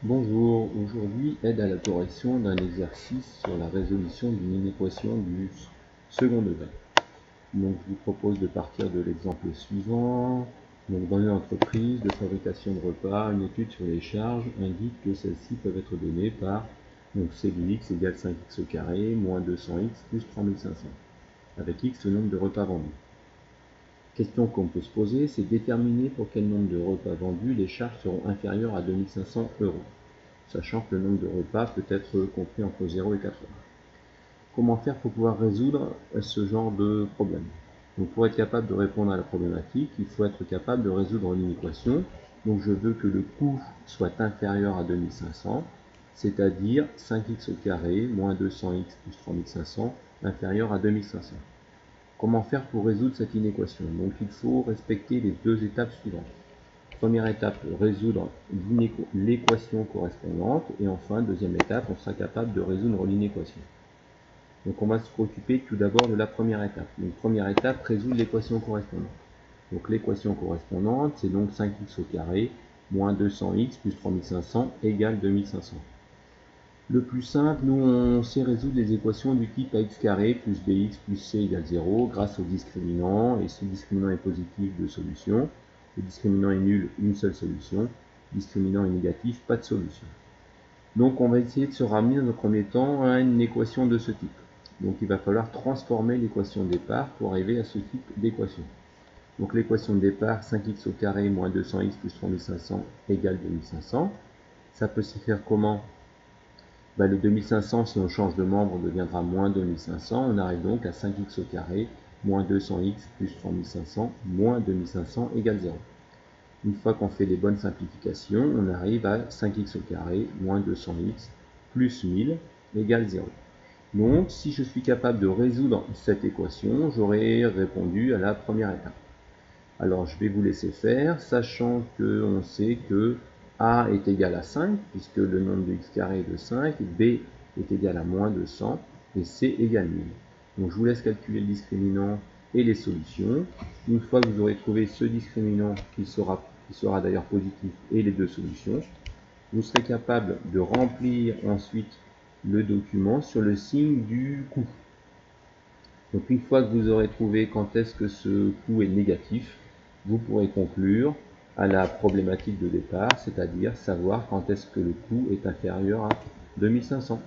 Bonjour, aujourd'hui aide à la correction d'un exercice sur la résolution d'une inéquation du second degré. Donc je vous propose de partir de l'exemple suivant. Donc dans une entreprise de fabrication de repas, une étude sur les charges indique que celles-ci peuvent être données par C de x égale 5x au carré moins 200x plus 3500, avec x le nombre de repas vendus. Question qu'on peut se poser, c'est déterminer pour quel nombre de repas vendus les charges seront inférieures à 2500 €, sachant que le nombre de repas peut être compris entre 0 et 80. Comment faire pour pouvoir résoudre ce genre de problème? Donc pour être capable de répondre à la problématique, il faut être capable de résoudre une équation. Donc je veux que le coût soit inférieur à 2500, c'est-à-dire 5x au carré moins 200x plus 3500 inférieur à 2500. Comment faire pour résoudre cette inéquation? Donc il faut respecter les deux étapes suivantes. Première étape, résoudre l'équation correspondante. Et enfin, deuxième étape, on sera capable de résoudre l'inéquation. Donc on va se préoccuper tout d'abord de la première étape. Donc première étape, résoudre l'équation correspondante. Donc l'équation correspondante, c'est donc 5x au carré moins 200x plus 3500 égale 2500. Le plus simple, nous on sait résoudre les équations du type ax carré plus bx plus c égale 0 grâce au discriminant, et si le discriminant est positif, deux solutions. Le discriminant est nul, une seule solution. Le discriminant est négatif, pas de solution. Donc on va essayer de se ramener dans un premier temps à une équation de ce type. Donc il va falloir transformer l'équation de départ pour arriver à ce type d'équation. Donc l'équation de départ, 5x au carré moins 200x plus 3500 égale 2500. Ça peut se faire comment? Le 2500, si on change de membre, deviendra moins 2500. On arrive donc à 5x au carré moins 200x plus 3500 moins 2500 égale 0. Une fois qu'on fait les bonnes simplifications, on arrive à 5x au carré moins 200x plus 1000 égale 0. Donc, si je suis capable de résoudre cette équation, j'aurai répondu à la première étape. Alors, je vais vous laisser faire, sachant qu'on sait que A est égal à 5, puisque le nombre de x carré est de 5, B est égal à moins 200, et C égale 1000. Donc, je vous laisse calculer le discriminant et les solutions. Une fois que vous aurez trouvé ce discriminant qui sera d'ailleurs positif et les deux solutions, vous serez capable de remplir ensuite le document sur le signe du coût. Donc une fois que vous aurez trouvé quand est-ce que ce coût est négatif, vous pourrez conclure à la problématique de départ, c'est-à-dire savoir quand est-ce que le coût est inférieur à 2500.